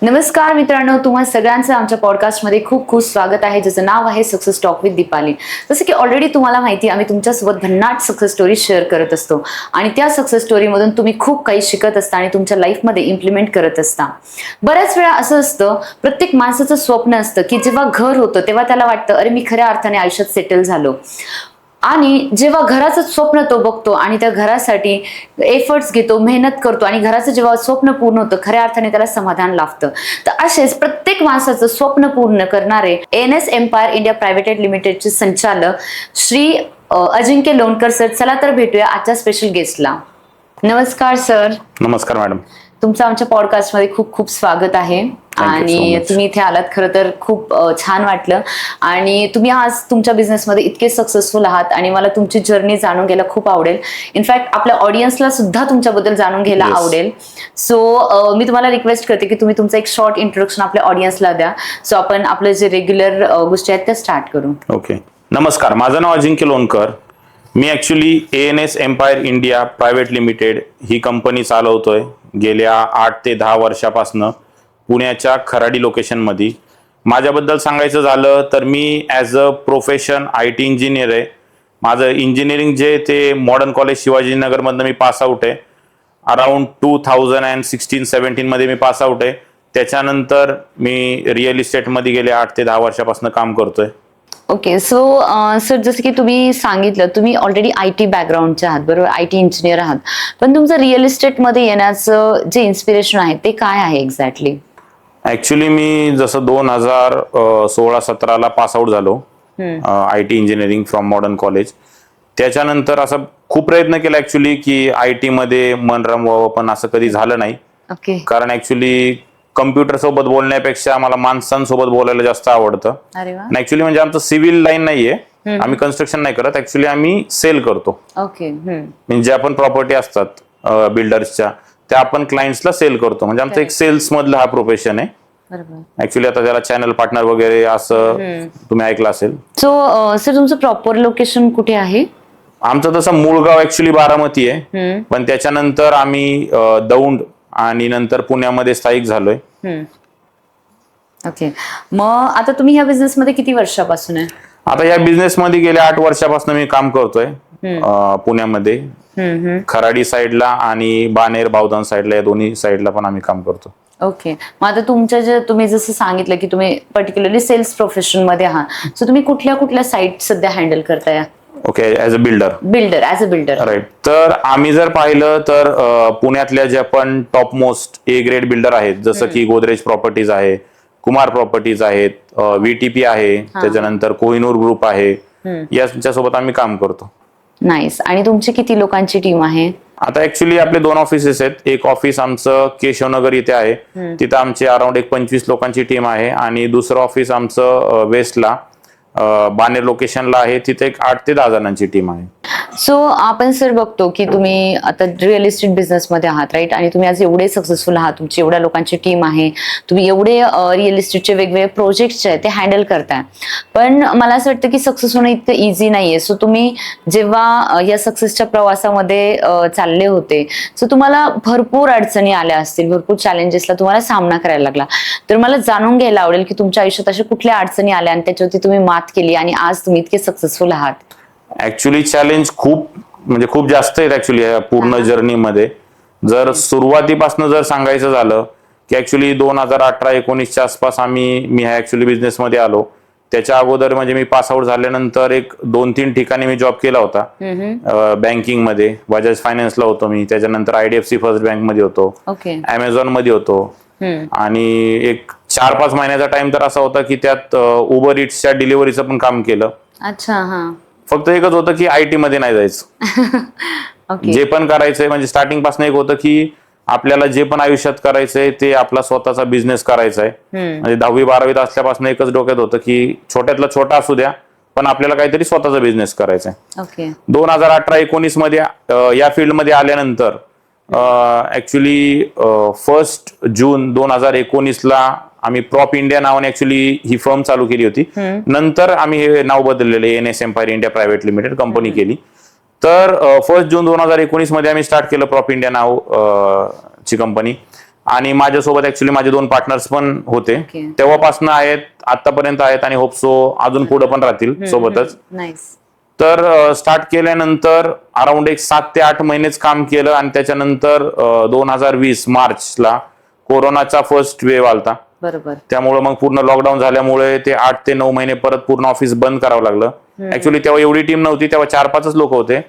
नमस्कार मित्रांनो, तुम्हा सगळ्यांचं आमच्या पॉडकास्टमध्ये खूप खूप स्वागत आहे, ज्याचं नाव आहे सक्सेस टॉक विथ दीपाली. जसं की ऑलरेडी तुम्हाला माहिती, आम्ही तुमच्यासोबत भन्नाट सक्सेस स्टोरी शेअर करत असतो आणि त्या सक्सेस स्टोरीमधून तुम्ही खूप काही शिकत असता आणि तुमच्या लाईफमध्ये इम्प्लिमेंट करत असता. बऱ्याच वेळा असं असतं, प्रत्येक माणसाचं स्वप्न असतं की जेव्हा घर होतं तेव्हा त्याला वाटतं अरे मी खऱ्या अर्थाने आयुष्यात सेटल झालो. आणि जेव्हा घराचं स्वप्न तो बघतो आणि त्या घरासाठी एफर्ट्स घेतो, मेहनत करतो आणि घराचं जेव्हा स्वप्न पूर्ण होतं, खऱ्या अर्थाने त्याला समाधान लाभतं. तर असेच प्रत्येक माणसाचं स्वप्न पूर्ण करणारे एनएस एम्पायर इंडिया प्रायव्हेट लिमिटेडचे संचालक श्री अजिंक्य लोणकर सर, चला तर भेटूया आजच्या स्पेशल गेस्टला. नमस्कार सर. नमस्कार मॅडम. तुमचं आमच्या पॉडकास्टमध्ये खूप खूप स्वागत आहे आणि तुम्ही इथे आलात, खरं तर खूप छान वाटलं. आणि तुम्ही आज तुमच्या बिझनेसमध्ये इतके सक्सेसफुल आहात आणि मला तुमची जर्नी जाणून घ्यायला खूप आवडेल. इनफॅक्ट आपल्या ऑडियन्सला सुद्धा तुमच्याबद्दल जाणून घ्यायला आवडेल. सो मी तुम्हाला रिक्वेस्ट करते की तुम्ही तुमचं एक शॉर्ट इंट्रोडक्शन आपल्या ऑडियन्सला द्या, सो आपण आपलं जे रेग्युलर गोष्टी आहेत त्या स्टार्ट करू. ओके. नमस्कार, माझं नाव अजिंक्य लोणकर. मी actually ANS empire India private limited ही कंपनी चालवतोय गेल्या 8 ते 10 वर्षापासनं पुण्याच्या खराडी लोकेशनमध्ये. माझ्याबद्दल सांगायचं झालं तर मी as a profession IT engineer आहे. माझं इंजिनिअरिंग जे ते मॉडर्न कॉलेज शिवाजीनगरमधनं मी पास आउट आहे. अराउंड 2016-17 मध्ये मी पास आउट आहे. त्याच्यानंतर मी रिअल इस्टेटमध्ये गेले 8 ते 10 वर्षापासून काम करतोय. ओके. सो सर, जसं की तुम्ही सांगितलं, तुम्ही ऑलरेडी IT बॅकग्राऊंडचे आहात, बरोबर, IT इंजिनियर आहात. पण तुमचं रिअल इस्टेटमध्ये येण्याचं जे इन्स्पिरेशन आहे ते काय आहे एक्झॅक्टली? ॲक्च्युली मी जसं 2016-17 पास आउट झालो IT engineering from modern college. त्याच्यानंतर असं खूप प्रयत्न केला ऍक्च्युली की IT मध्ये मन रमवावं, पण असं कधी झालं नाही. ओके. कारण ऍक्च्युली कम्प्युटर सोबत बोलण्यापेक्षा मला माणसांसोबत बोलायला जास्त आवडतं. अरे वा. ऍक्च्युली म्हणजे आमचं सिव्हिल लाईन नाहीये, आम्ही कन्स्ट्रक्शन नाही करत, ऍक्च्युली आम्ही सेल करतो. ओके. म्हणजे आपण प्रॉपर्टी असतात बिल्डर्सच्या, त्या आपण क्लायंट्सला सेल करतो. म्हणजे आमचं एक सेल्स मधला हा प्रोफेशन आहे. बरोबर. ऍक्च्युली आता त्याला चॅनल पार्टनर वगैरे असं तुम्ही ऐकलं असेल. सो सर, तुमचं प्रॉपर लोकेशन कुठे आहे? आमचं तसं मूळ गाव ऍक्च्युली बारामती आहे, पण त्याच्यानंतर आम्ही दौंड आणि नंतर पुण्यामध्ये स्थायिक झालोय. ओके. मग आता तुम्ही ह्या बिझनेस मध्ये किती वर्षापासून आहे? आता या बिझनेस मध्ये गेल्या 8 वर्षापासून मी काम करतोय पुण्यामध्ये. खराडी साईडला आणि बानेर बावधन साईडला, या दोन्ही साईडला पण आम्ही काम करतो. ओके. मग आता तुमच्या जे तुम्ही जसं सांगितलं की तुम्ही पर्टिक्युलरली सेल्स प्रोफेशन मध्ये आहात, सो तुम्ही कुठल्या कुठल्या साईट सध्या हँडल करताय? Okay. As a builder. As a builder. Right. तर आम्ही जर पाहिलं तर पुण्यातल्या ज्या पण top most A grade builder आहेत, जसं की गोदरेज प्रॉपर्टीज आहे, कुमार प्रॉपर्टीज आहेत, VTP आहे, त्याच्यानंतर कोहिनूर ग्रुप आहे, यांच्यासोबत आम्ही काम करतो. नाईस. आणि तुमची किती लोकांची टीम आहे? आता ऍक्च्युली आपले 2 ऑफिसेस आहेत. एक ऑफिस आमचं केशवनगर इथे आहे, तिथं आमची अराउंड 25 लोकांची टीम आहे. आणि दुसरं ऑफिस आमचं वेस्टला बानेर लोकेशनला आहे, तिथे एक 8 ते 10 जणांची टीम आहे. सो आपण सर बघतो की तुम्ही आता रिअल इस्टेट बिझनेस मध्ये आहात, राईट, आणि तुम्ही आज एवढे सक्सेसफुल आहात, तुमची एवढ्या लोकांची टीम आहे, तुम्ही एवढे रिअल इस्टेटचे वेगवेगळे प्रोजेक्ट्स आहेत ते हँडल करताय. पण मला असं वाटतं की सक्सेस होणं इतकं इझी नाहीये. सो तुम्ही जेव्हा या सक्सेसच्या प्रवासामध्ये चालले होते, सो तुम्हाला भरपूर अडचणी आल्या असतील, भरपूर चॅलेंजेसला तुम्हाला सामना करायला लागला. तर मला जाणून घ्यायला आवडेल की तुमच्या आयुष्यात अशा कुठल्या अडचणी आल्या आणि त्याच्यावरती तुम्ही मात केली आणि आज तुम्ही इतके सक्सेसफुल आहात. ऍक्च्युली चॅलेंज खूप जास्त आहेत ऍक्च्युली या पूर्ण जर्नीमध्ये. जर सुरुवातीपासून जर सांगायचं झालं की ऍक्च्युली 2018-19च्या आसपास मी ह्या ऍक्च्युली बिझनेसमध्ये आलो. त्याच्या अगोदर म्हणजे मी पास आउट झाल्यानंतर एक 2-3 ठिकाणी मी जॉब केला होता. बँकिंग मध्ये बजाज फायनान्सला होतो मी, त्याच्यानंतर IDFC फर्स्ट बँक मध्ये होतो, अमेझॉन मध्ये होतो. आणि एक 4-5 महिन्याचा टाइम तर असा होता की त्यात उबर इट्सच्या डिलिव्हरीचं पण काम केलं. अच्छा. हा. फक्त एकच होतं की IT मध्ये नाही जायचं. जे पण करायचंय म्हणजे स्टार्टिंग पासून एक होतं की आपल्याला जे पण आयुष्यात करायचंय ते आपला स्वतःचा बिझनेस करायचा आहे. म्हणजे 10वी-12वीत असल्यापासून एकच डोक्यात होतं की छोट्यातला छोटा असू द्या, पण आपल्याला काहीतरी स्वतःचा बिझनेस करायचा आहे. 2018-19 मध्ये या फील्डमध्ये आल्यानंतर ऍक्च्युली 1 जून 2019ला आम्ही प्रॉप इंडिया नावाने ऍक्च्युली ही फर्म चालू केली होती. नंतर आम्ही हे नाव बदललेलं NS Empire India private limited company केली. तर 1 जून 2019 मध्ये आम्ही स्टार्ट केलं प्रॉप इंडिया नाव ची कंपनी. आणि माझ्यासोबत ऍक्च्युली माझे 2 पार्टनर्स पण होते. Okay. तेव्हापासून आहेत, आतापर्यंत आहेत आणि होप सो अजून पुढे पण राहतील सोबतच. नाईस. तर स्टार्ट केल्यानंतर अराउंड एक 7 ते 8 महिनेच काम केलं आणि त्याच्यानंतर 2020 मार्चला कोरोनाचा फर्स्ट वेव्ह आलता. बरोबर. त्यामुळे मग पूर्ण लॉकडाऊन झाल्यामुळे ते 8 ते 9 महिने परत पूर्ण ऑफिस बंद करावं लागलं. ऍक्च्युली तेव्हा एवढी टीम नव्हती, तेव्हा 4-5च लोक होते.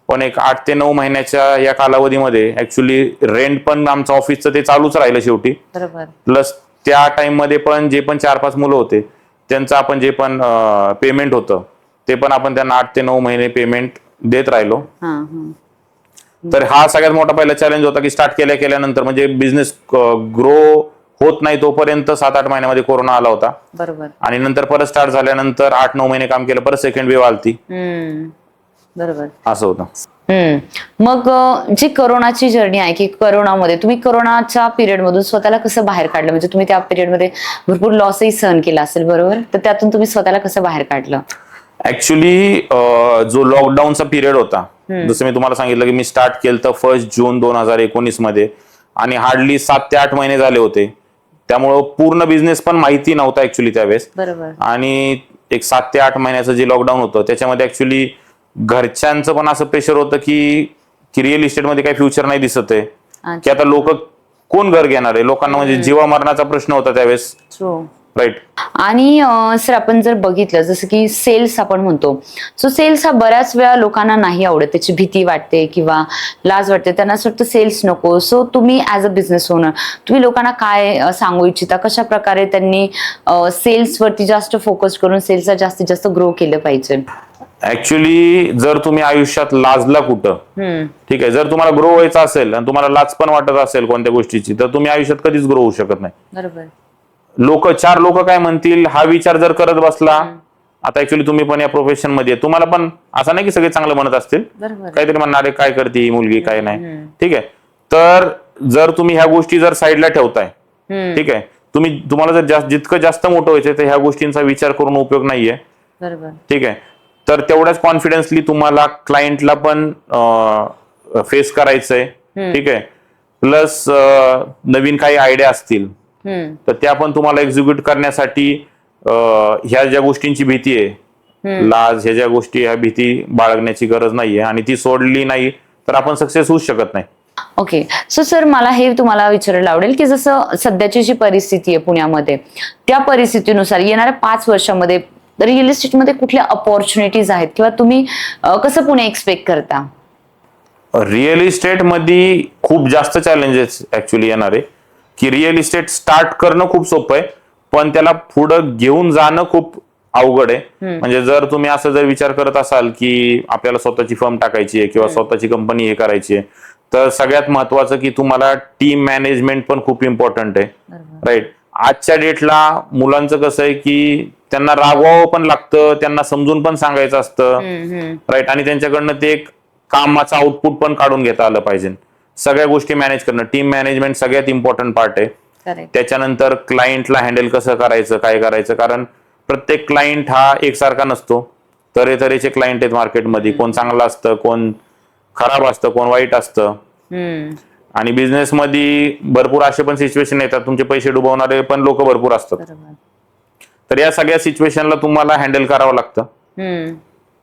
पण एक 8 ते 9 महिन्याच्या या कालावधीमध्ये ऍक्च्युली रेंट पण आमचं ऑफिसचं ते चालूच राहिलं शेवटी. बरोबर. प्लस त्या टाइम मध्ये पण जे पण 4-5 मुलं होते त्यांचं आपण जे पण पेमेंट होतं ते पण आपण त्यांना 8 ते 9 महिने पेमेंट देत राहिलो. तर हा सगळ्यात मोठा पहिला चॅलेंज होता की स्टार्ट केल्यानंतर म्हणजे बिझनेस ग्रो होत नाही तोपर्यंत 7-8 महिन्यामध्ये कोरोना आला होता. बरोबर. आणि नंतर परत स्टार्ट झाल्यानंतर 8-9 महिने काम केलं, परत सेकंड वेव्ह आलती. बरोबर. असं होतं. मग जी करोनाची जर्नी आहे की करोनामध्ये तुम्ही करोनाच्या पिरियड मधून स्वतःला कसं बाहेर काढलं, म्हणजे तुम्ही त्या पिरियडमध्ये भरपूर लॉसही सहन केला असेल, बरोबर? तर त्यातून तुम्ही स्वतःला कसं बाहेर काढलं? ऍक्च्युली जो लॉकडाऊनचा पिरियड होता, जसं मी तुम्हाला सांगितलं की मी स्टार्ट केलं तर 1 जून 2019 मध्ये आणि हार्डली 7 ते 8 महिने झाले होते. त्यामुळं पूर्ण बिझनेस पण माहिती नव्हता ऍक्च्युली त्यावेळेस. बरोबर. आणि एक 7 ते 8 महिन्याचं जे लॉकडाऊन होतं त्याच्यामध्ये ऍक्च्युली घरच्यांचं पण असं प्रेशर होतं की रिअल इस्टेटमध्ये काही फ्युचर नाही दिसत आहे, की आता लोक कोण घर घेणार आहे. लोकांना म्हणजे जीवा मरणाचा प्रश्न होता त्यावेळेस. राईट. आणि सर आपण जर बघितलं जसं की सेल्स आपण म्हणतो, सो सेल्स हा बऱ्याच वेळा लोकांना नाही आवडत, त्याची भीती वाटते किंवा लाज वाटते, त्यांना असं वाटतं सेल्स नको. सो तुम्ही ऍज अ बिझनेस ओनर तुम्ही लोकांना काय सांगू इच्छिता, कशा प्रकारे त्यांनी सेल्स वरती जास्त फोकस करून सेल्सला जास्तीत जास्त ग्रो केलं पाहिजे? ऍक्च्युली जर तुम्ही आयुष्यात लाजला कुठं, ठीक आहे, जर तुम्हाला ग्रो व्हायचं असेल आणि तुम्हाला लाज पण वाटत असेल कोणत्या गोष्टीची, तर तुम्ही आयुष्यात कधीच ग्रो होऊ शकत नाही. बरोबर. 4 लोक काय म्हणतील हा विचार जर करत बसला, आता ऍक्च्युली तुम्ही पण या प्रोफेशन मध्ये, तुम्हाला पण असं नाही की सगळे चांगलं म्हणत असतील, काहीतरी म्हणणारे काय करते ही मुलगी काय नाही, ठीक आहे. तर जर तुम्ही ह्या गोष्टी जर साईडला ठेवताय, ठीक आहे, तुम्हाला जर जितकं जास्त मोठं व्हायचं तर ह्या गोष्टींचा विचार करून उपयोग नाहीये. बरोबर. ठीक आहे. तर तेवढ्याच कॉन्फिडन्सली तुम्हाला क्लायंटला पण फेस करायचंय, ठीक आहे. प्लस नवीन काही आयडिया असतील तर त्या पण तुम्हाला एक्झिक्यूट करण्यासाठी ह्या ज्या गोष्टींची भीती आहे, लाज, ह्या ज्या गोष्टी, ह्या भीती बाळगण्याची गरज नाहीये आणि ती सोडली नाही तर आपण सक्सेस होऊ शकत नाही. ओके. सो सर मला हे तुम्हाला विचारायला आवडेल की जसं सध्याची जी परिस्थिती आहे पुण्यामध्ये, त्या परिस्थितीनुसार येणाऱ्या 5 वर्षामध्ये रिअल इस्टेटमध्ये कुठल्या अपॉर्च्युनिटीज आहेत किंवा तुम्ही कसं पुणे एक्सपेक्ट करता? रिअल इस्टेट मध्ये खूप जास्त चॅलेंजेस ऍक्च्युली येणार आहे, की रिअल इस्टेट स्टार्ट करणं खूप सोपं आहे पण त्याला पुढं घेऊन जाणं खूप अवघड आहे. म्हणजे जर तुम्ही असं जर विचार करत असाल की आपल्याला स्वतःची फर्म टाकायची आहे किंवा स्वतःची कंपनी हे करायची आहे, तर सगळ्यात महत्वाचं की तुम्हाला टीम मॅनेजमेंट पण खूप इम्पॉर्टंट आहे. राईट. आजच्या डेटला मुलांचं कसं आहे की त्यांना रागवावं पण लागतं, त्यांना समजून पण सांगायचं असतं, राईट. आणि त्यांच्याकडनं ते एक कामाचं आउटपुट पण काढून घेता आलं पाहिजे. सगळ्या गोष्टी मॅनेज करणं, टीम मॅनेजमेंट सगळ्यात इम्पॉर्टंट पार्ट आहे. त्याच्यानंतर क्लायंटला हँडल कसं करायचं, काय करायचं, कारण प्रत्येक क्लायंट हा एकसारखा नसतो. तऱ्हेचे क्लायंट आहेत मार्केटमध्ये, कोण चांगलं असतं, कोण खराब असतं, कोण वाईट असतं. आणि बिझनेस मध्ये भरपूर असे पण सिच्युएशन येतात, तुमचे पैसे डुबवणारे पण लोक भरपूर असतात. तर या सगळ्या सिच्युएशनला तुम्हाला हँडल करावं लागतं.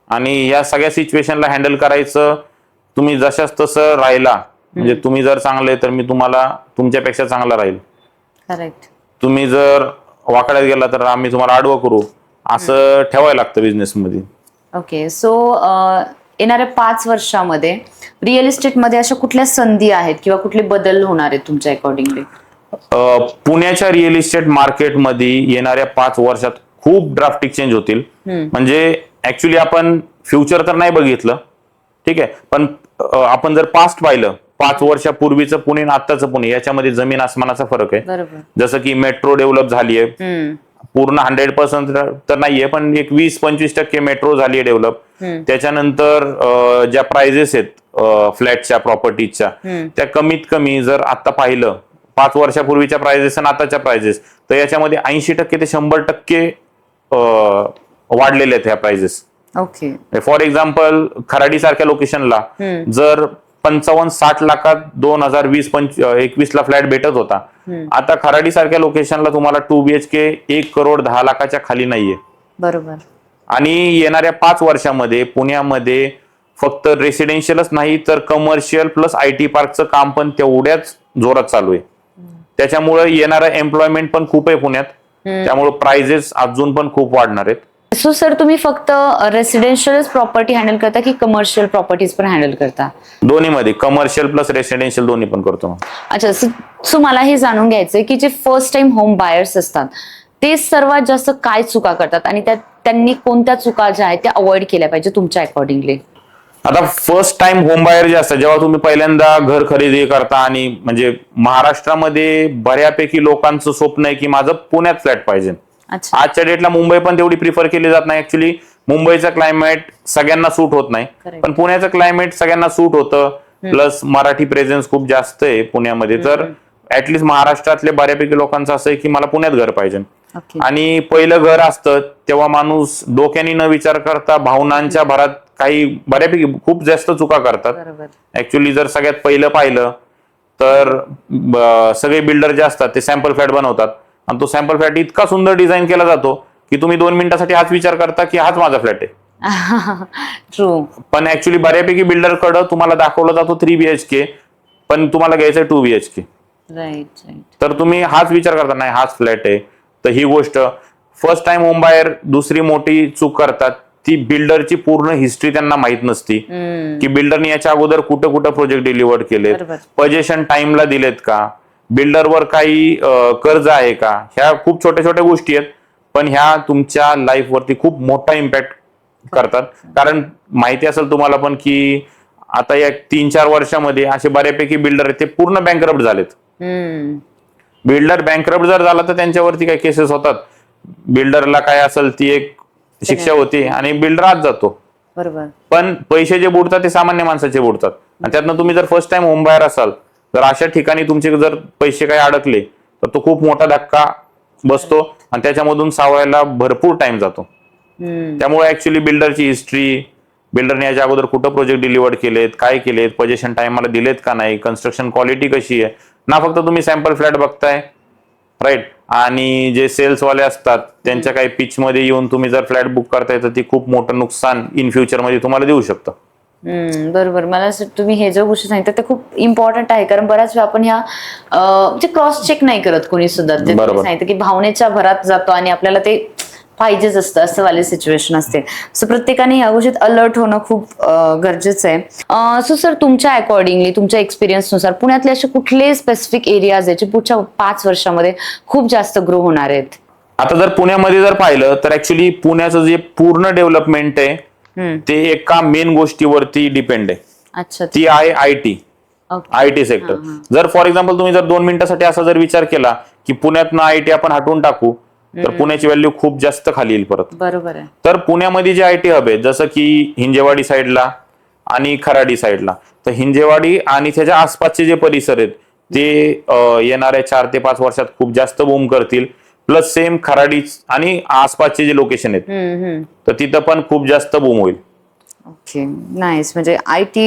आणि या सगळ्या सिच्युएशनला हँडल करायचं तुम्ही जशाच तसं राहिला, म्हणजे तुम्ही जर चांगले तर मी तुम्हाला तुमच्यापेक्षा चांगला राहील. करेक्ट. तुम्ही जर वाकड्यात गेला तर आम्ही तुम्हाला आडवं करू, असं ठेवायला लागतं बिझनेस मध्ये. ओके. सो येणाऱ्या 5 वर्षामध्ये रिअल इस्टेटमध्ये अशा कुठल्या संधी आहेत किंवा कुठले बदल होणार आहेत तुमच्या अकॉर्डिंगली? पुण्याच्या रिअल इस्टेट मार्केटमध्ये येणाऱ्या 5 वर्षात खूप ड्राफ्टिक चेंज होतील. म्हणजे ऍक्च्युली आपण फ्युचर तर नाही बघितलं, ठीक आहे, पण आपण जर पास्ट पाहिलं 5 वर्षापूर्वीचं पुणे आणि आत्ताचं पुणे याच्यामध्ये जमीन आसमानाचा फरक आहे. जसं की मेट्रो डेव्हलप झाली आहे, पूर्ण 100% तर नाहीये पण एक 20-25% मेट्रो झाली आहे डेव्हलप. त्याच्यानंतर ज्या प्राइजेस आहेत फ्लॅटच्या, प्रॉपर्टीच्या, त्या कमीत कमी जर आता पाहिलं 5 वर्षापूर्वीच्या प्राइजेस आणि आताच्या प्राइजेस, तर याच्यामध्ये 80% ते 100% वाढलेले आहेत ह्या prices. Okay. For example Kharadi सारख्या लोकेशनला जर 55-60 लाखात 2020-21 फ्लॅट भेटत होता. आता खराडी सारख्या लोकेशनला तुम्हाला 2 BHK 1,10,00,000च्या खाली नाहीये. बरोबर. आणि येणाऱ्या 5 वर्षामध्ये पुण्यामध्ये फक्त रेसिडेन्शियलच नाही तर कमर्शियल प्लस IT पार्कचं काम पण तेवढ्याच जोरात चालू आहे. त्याच्यामुळे येणारं एम्प्लॉयमेंट पण खूप आहे पुण्यात. त्यामुळे प्राइजेस अजून पण खूप वाढणार आहेत. सो सर, तुम्ही फक्त रेसिडेन्शियल प्रॉपर्टी हँडल करता की कमर्शियल प्रॉपर्टीज पण हँडल करता? दोन्हीमध्ये कमर्शियल प्लस रेसिडेन्शियल दोन्ही पण करतो. अच्छा. सो मला हे जाणून घ्यायचंय की जे फर्स्ट टाइम होम बायर्स असतात ते सर्वात जास्त काय चुका करतात आणि त्यांनी कोणत्या चुका ज्या आहेत त्या अवॉइड केल्या पाहिजे तुमच्या अकॉर्डिंगली? आता फर्स्ट टाइम होम बायर जे असतात, जेव्हा तुम्ही पहिल्यांदा घर खरेदी करता आणि म्हणजे महाराष्ट्रामध्ये बऱ्यापैकी लोकांचं स्वप्न आहे की माझं पुण्यात फ्लॅट पाहिजे. आजच्या डेटला मुंबई पण तेवढी प्रिफर केली जात नाही. ऍक्च्युली मुंबईचं क्लायमेट सगळ्यांना सूट होत नाही, पण पुण्याचं क्लायमेट सगळ्यांना सूट होतं. प्लस मराठी प्रेझेन्स खूप जास्त आहे पुण्यामध्ये. तर ऍटलिस्ट महाराष्ट्रातले बऱ्यापैकी लोकांचं असं आहे की मला पुण्यात घर पाहिजे. आणि पहिलं घर असतं तेव्हा माणूस डोक्याने न विचार करता भावनांच्या भरात काही बऱ्यापैकी खूप जास्त चुका करतात. ऍक्च्युली जर सगळ्यात पहिलं पाहिलं तर सगळे बिल्डर जे असतात ते सॅम्पल फ्लॅट बनवतात आणि तो सॅम्पल फ्लॅट इतका सुंदर डिझाईन केला जातो की तुम्ही 2 मिनिटासाठी हाच विचार करता की हाच माझा फ्लॅट आहे. ट्रू. पण ऍक्च्युली बऱ्यापैकी बिल्डर कडे तुम्हाला दाखवला जातो 3 BHK, पण तुम्हाला घ्यायचंय 2 BHK. राईट. तर तुम्ही हाच विचार करता नाही हाच फ्लॅट आहे. तर ही गोष्ट फर्स्ट टाइम होम बायर दुसरी मोठी चूक करतात ती बिल्डरची पूर्ण हिस्ट्री त्यांना माहित नसती की बिल्डरने याच्या अगोदर कुठं कुठं प्रोजेक्ट डिलिव्हर केलेत, पोझिशन टाइमला दिलेत का, बिल्डरवर काही कर्ज आहे का. ह्या खूप छोट्या छोट्या गोष्टी आहेत पण ह्या तुमच्या लाईफ वरती खूप मोठा इम्पॅक्ट करतात. कारण माहिती असेल तुम्हाला पण की आता या 3-4 वर्षामध्ये असे बऱ्यापैकी बिल्डर आहेत ते पूर्ण बँकरप्ट झालेत. बिल्डर बँकरप्ट जर झाला तर त्यांच्यावरती काही केसेस होतात. बिल्डरला काय असेल ती एक शिक्षा होती आणि बिल्डर आत जातो. बरोबर. पण पैसे जे बुडतात ते सामान्य माणसाचे बुडतात. आणि त्यातनं तुम्ही जर फर्स्ट टाइम होम बायर असाल तर अशा ठिकाणी तुमचे जर पैसे काही अडकले तर तो खूप मोठा धक्का बसतो आणि त्याच्यामधून सावरायला भरपूर टाइम जातो. त्यामुळे ऍक्च्युली बिल्डरची हिस्ट्री, बिल्डरने याच्या अगोदर कुठं प्रोजेक्ट डिलिव्हर केलेत, काय केलेत, पोझिशन टाइमला दिलेत का नाही, कन्स्ट्रक्शन क्वालिटी कशी आहे ना, फक्त तुम्ही सॅम्पल फ्लॅट बघताय राईट. आणि जे सेल्सवाले असतात त्यांच्या काही पिच मध्ये येऊन तुम्ही जर फ्लॅट बुक करताय तर ती खूप मोठं नुकसान इन फ्युचर मध्ये तुम्हाला देऊ शकतं. बरोबर. मला तुम्ही हे जो गोष्टी सांगितलं ते खूप इम्पॉर्टंट आहे. कारण बऱ्याच वेळा आपण ह्या म्हणजे क्रॉस चेक नाही करत कोणी सुद्धा. सांगितलं की भावनेच्या भरात जातो आणि आपल्याला ते पाहिजेच असतं असं वाले सिच्युएशन असते. सो प्रत्येकाने या गोष्टीत अलर्ट होणं खूप गरजेचं आहे. सो सर, तुमच्या अकॉर्डिंगली तुमच्या एक्सपिरियन्सनुसार पुण्यातले असे कुठले स्पेसिफिक एरियाज आहेत जे पुढच्या 5 वर्षामध्ये खूप जास्त ग्रो होणार आहेत? आता जर पुण्यामध्ये जर पाहिलं तर ऍक्च्युली पुण्याचं जे पूर्ण डेव्हलपमेंट आहे ते एका मेन गोष्टीवरती डिपेंड आहे. अच्छा. ती आहे IT सेक्टर. जर फॉर एक्झाम्पल तुम्ही जर 2 मिनिटासाठी असा जर विचार केला की पुण्यातनं IT आपण हटवून टाकू तर पुण्याची व्हॅल्यू खूप जास्त खाली येईल परत. बरोबर आहे. तर पुण्यामध्ये जे IT हब आहेत जसं की हिंजेवाडी साईडला आणि खराडी साईडला, तर हिंजेवाडी आणि त्याच्या आसपासचे जे परिसर आहेत ते येणाऱ्या 4 ते 5 वर्षात खूप जास्त बूम करतील. प्लस सेम खराडी आणि आसपासचे जे लोकेशन आहेत तर तिथं पण खूप जास्त बूम होईल. Okay, nice. म्हणजे IT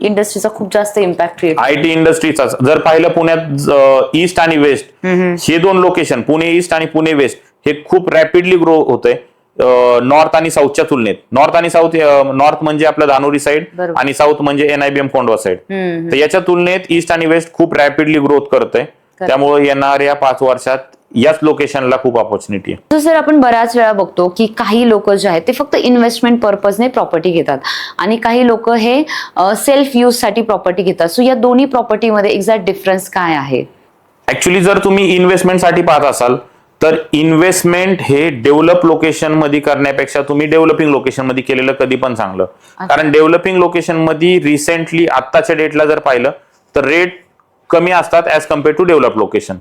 इंडस्ट्रीचा खूप जास्त इम्पॅक्ट होईल. IT इंडस्ट्रीचा जर पाहिलं पुण्यात ईस्ट आणि वेस्ट हे 2 लोकेशन, पुणे ईस्ट आणि पुणे वेस्ट, हे खूप रॅपिडली ग्रो होतंय नॉर्थ आणि साऊथच्या तुलनेत. नॉर्थ आणि साऊथ, नॉर्थ म्हणजे आपलं धानोरी साईड आणि साऊथ म्हणजे NIBM कोंडवा साईड. तर याच्या तुलनेत ईस्ट आणि वेस्ट खूप रॅपिडली ग्रोथ करतंय. त्यामुळे येणाऱ्या 5 वर्षात याच लोकेशनला खूप ऑपॉर्च्युनिटी आहे. सर, आपण बऱ्याच वेळा बघतो की काही लोक जे आहेत ते फक्त इन्व्हेस्टमेंट पर्पजने प्रॉपर्टी घेतात आणि काही लोक हे सेल्फ यूज साठी प्रॉपर्टी घेतात. सो या दोन्ही प्रॉपर्टीमध्ये एक्झॅक्ट डिफरन्स काय आहे? ऍक्च्युली जर तुम्ही इन्व्हेस्टमेंट साठी पाहत असाल तर इन्व्हेस्टमेंट हे डेव्हलप लोकेशन मध्ये करण्यापेक्षा तुम्ही डेव्हलपिंग लोकेशन मध्ये केलेलं कधी पण चांगलं. कारण डेव्हलपिंग लोकेशन मध्ये रिसेंटली आत्ताच्या डेटला जर पाहिलं तर रेट कमी असतात as compare to develop location.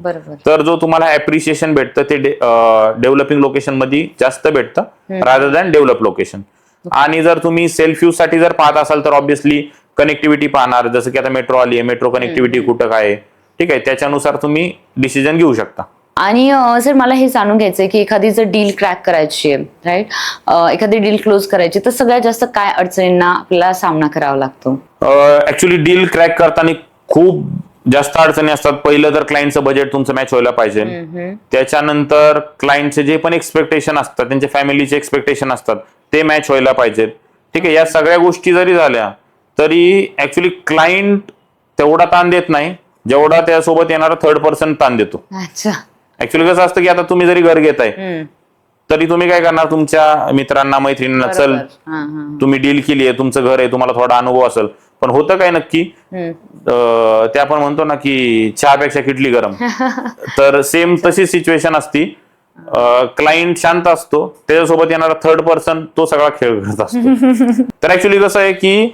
तर जो तुम्हाला अप्रिशिएशन भेटतं ते डेव्हलपिंग लोकेशन मध्ये जास्त भेटतं रादर दॅन डेव्हलप लोकेशन. आणि जर तुम्ही सेल्फ यूज साठी जर पाहत असाल तर ऑब्व्हियसली कनेक्टिव्हिटी पाहणार, जसं की आता मेट्रो आली आहे, मेट्रो कनेक्टिव्हिटी कुठं काय आहे, ठीक आहे, त्याच्यानुसार तुम्ही डिसिजन घेऊ शकता. आणि सर मला हे जाणून घ्यायचंय की एखादी जर डील क्रॅक करायची आहे, राईट, एखादी डील क्लोज करायची, तर सगळ्यात जास्त काय अडचणींना आपल्याला सामना करावा लागतो? ऍक्च्युली डील क्रॅक करताना खूप जास्त अडचणी असतात. पहिलं तर क्लायंटचं बजेट तुमचं मॅच व्हायला पाहिजे. त्याच्यानंतर क्लायंटचे जे पण एक्सपेक्टेशन असतात, त्यांच्या फॅमिलीचे एक्सपेक्टेशन असतात, ते मॅच व्हायला पाहिजेत. ठीक आहे, या सगळ्या गोष्टी जरी झाल्या तरी ऍक्च्युली क्लायंट तेवढा ताण देत नाही जेवढा त्यासोबत येणारा थर्ड पर्सन ताण देतो. अच्छा. ऍक्च्युली कसं असतं की आता तुम्ही जरी घर घेताय तरी तुम्ही काय करणार, तुमच्या मित्रांना मैत्रिणींना, चल तुम्ही डील केली आहे, तुमचं घर आहे, तुम्हाला थोडा अनुभव असेल, पण होतं काय नक्की, ते आपण म्हणतो ना की चहापेक्षा किटली गरम. तर सेम तशी सिच्युएशन असती. क्लायंट शांत असतो, त्याच्यासोबत येणारा थर्ड पर्सन तो सगळा खेळ करत असतो. तर ऍक्च्युली कसं आहे की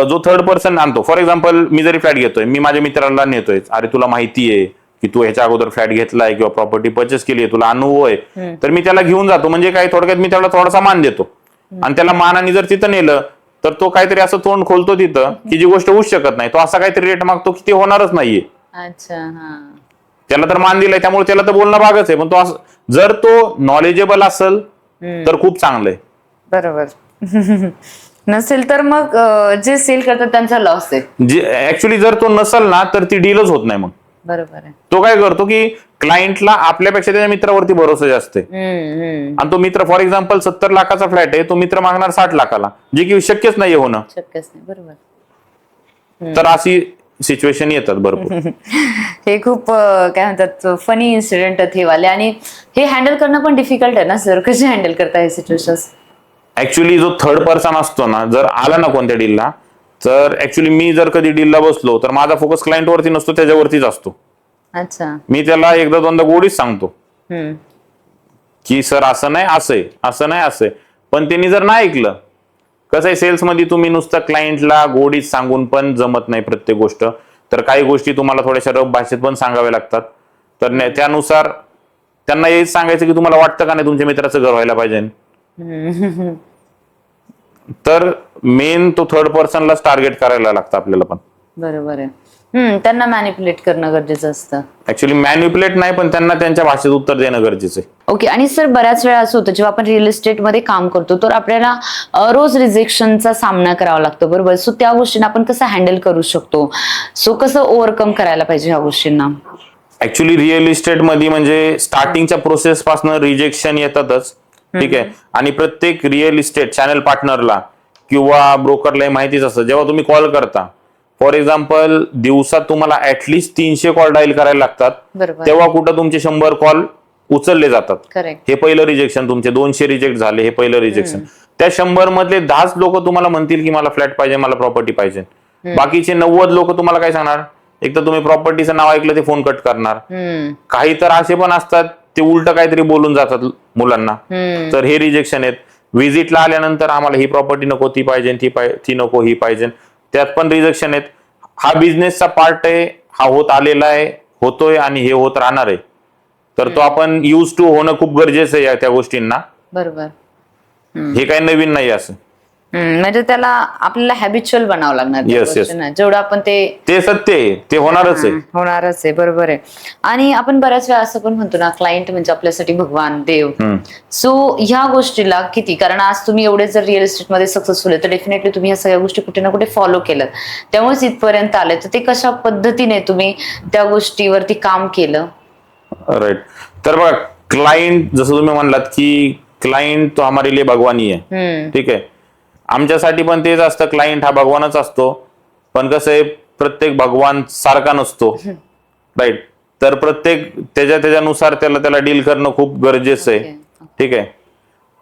जो थर्ड पर्सन आणतो, फॉर एक्झाम्पल मी जरी फ्लॅट घेतोय, मी माझ्या मित्राला नेतोय, अरे तुला माहिती आहे की तू ह्याच्या अगोदर फ्लॅट घेतलाय किंवा प्रॉपर्टी परचेस केली आहे, तुला अनुभव आहे, तर मी त्याला घेऊन जातो. म्हणजे काय, थोडक्यात मी त्याला थोडासा मान देतो. आणि त्याला मानाने जर तिथं नेलं तर तो काहीतरी असं तोंड खोलतो तिथं की जी गोष्ट होऊच शकत नाही. तो असा काहीतरी रेट मागतो की ते होणारच नाहीये. अच्छा. त्याला तर मान दिलाय त्यामुळे त्याला तर बोलणं भागच आहे. पण तो जर तो नॉलेजेबल असेल तर खूप चांगलं आहे. बरोबर. नसेल तर मग जे सेल करतात त्यांचा लॉस आहे. जे ऍक्च्युली जर तो नसेल ना तर ती डीलच होत नाही. मग बरोबर आहे. तो काय करतो की क्लायंटला आपल्यापेक्षा त्याच्या मित्रावरती भरोसा जास्त आहे. आणि तो मित्र फॉर एक्झाम्पल 70 लाखाचा फ्लॅट आहे, तो मित्र मागणार 60 लाखाला, जे की शक्यच नाहीये होणं. शक्यच नाही. बरोबर. तर अशी सिच्युएशन येतात भरपूर. हे खूप काय म्हणतात फनी इन्सिडेंट हे वाले. आणि हे हँडल करणं पण डिफिकल्ट आहे ना सर? कसे हँडल करता हे सिच्युएशन्स? ऍक्च्युली जो थर्ड पर्सन असतो ना, जर आला ना कोणत्या डीलला, तर ऍक्च्युली मी जर कधी डीलला बसलो तर माझा फोकस क्लायंट वरती नसतो, त्याच्यावरतीच असतो. अच्छा. मी त्याला एकदा दोनदा गोडीच सांगतो की सर असं नाही, असं आहे, असं नाही, असं आहे. पण त्यांनी जर नाही ऐकलं, कसं आहे सेल्समध्ये तुम्ही नुसतं क्लायंटला गोडीच सांगून पण जमत नाही प्रत्येक गोष्ट. तर काही गोष्टी तुम्हाला थोड्याशा रफ भाषेत पण सांगाव्या लागतात. तर त्यानुसार त्यांना हेच सांगायचं की तुम्हाला वाटतं का नाही तुमच्या मित्राचं घर व्हायला पाहिजे. तर मेन तो थर्ड पर्सनलाच टार्गेट करायला लागतं आपल्याला पण. बरोबर आहे. त्यांना मॅनिप्युलेट करणं गरजेचं असतं. ऍक्च्युली मॅनिप्युलेट नाही, पण त्यांना त्यांच्या भाषेत उत्तर देणं गरजेचं आहे. ओके. आणि सर बऱ्याच वेळा असं होतं जेव्हा आपण रिअल इस्टेटमध्ये काम करतो तर आपल्याला रोज रिजेक्शनचा सामना करावा लागतो, बरोबर? सो त्या गोष्टींना आपण कसं हँडल करू शकतो? सो कसं ओव्हरकम करायला पाहिजे ह्या गोष्टींना? ऍक्च्युली रिअल इस्टेट मध्ये म्हणजे स्टार्टिंगच्या प्रोसेस पासून रिजेक्शन येतातच. ठीक आहे. आणि प्रत्येक रिअल इस्टेट चॅनल पार्टनरला किंवा ब्रोकरला माहितीच असतं, जेव्हा तुम्ही कॉल करता, फॉर एक्झाम्पल दिवसात तुम्हाला ऍटलिस्ट 300 कॉल डायल करायला लागतात, तेव्हा कुठं तुमचे 100 कॉल उचलले जातात. हे पहिलं रिजेक्शन. तुमचे 200 रिजेक्ट झाले, हे पहिलं रिजेक्शन. त्या 100 मधले 10 लोक तुम्हाला म्हणतील की मला फ्लॅट पाहिजे, मला प्रॉपर्टी पाहिजे. बाकीचे 90 लोक तुम्हाला काय सांगणार, एक तर तुम्ही प्रॉपर्टीचं नाव ऐकलं ते फोन कट करणार. काही तर असे पण असतात ते उलट काहीतरी बोलून जातात मुलांना. तर हे रिजेक्शन आहेत. व्हिजिटला आल्यानंतर आम्हाला ही प्रॉपर्टी नको, ती पाहिजे, ती नको, ही पाहिजे, त्यात पण रिजेक्शन आहेत. हा बिझनेसचा पार्ट आहे, हा होत आलेला आहे, होतोय आणि हे होत राहणार आहे. तर तो आपण यूज टू होणं खूप गरजेचं आहे त्या गोष्टींना. बरोबर. हे काही नवीन नाही असं. म्हणजे त्याला आपल्याला हॅबिच्युअल बनावं लागणार. जेवढं आपण ते सत्य आहे, ते होणारच आहे. होणारच आहे. बरोबर आहे. आणि आपण बऱ्याच वेळा असं पण म्हणतो ना, क्लायंट म्हणजे आपल्यासाठी भगवान, देव. सो ह्या गोष्टीला किती, कारण आज तुम्ही एवढे जर रिअल इस्टेटमध्ये सक्सेसफुल आहे तर डेफिनेटली तुम्ही ह्या सगळ्या गोष्टी कुठे ना कुठे फॉलो केलं, त्यामुळेच इथपर्यंत आले. तर ते कशा पद्धतीने तुम्ही त्या गोष्टीवरती काम केलं? राईट. तर बघा, क्लायंट जसं तुम्ही म्हणलात की क्लायंट तो हमारे लिए भगवानी आहे. ठीक आहे. आमच्यासाठी पण तेच असतं, क्लायंट हा भगवानच असतो. पण कसं आहे, प्रत्येक भगवान सारखा नसतो. राईट. तर प्रत्येक त्याच्यानुसार त्याला डील करणं खूप गरजेचं आहे. ठीक आहे.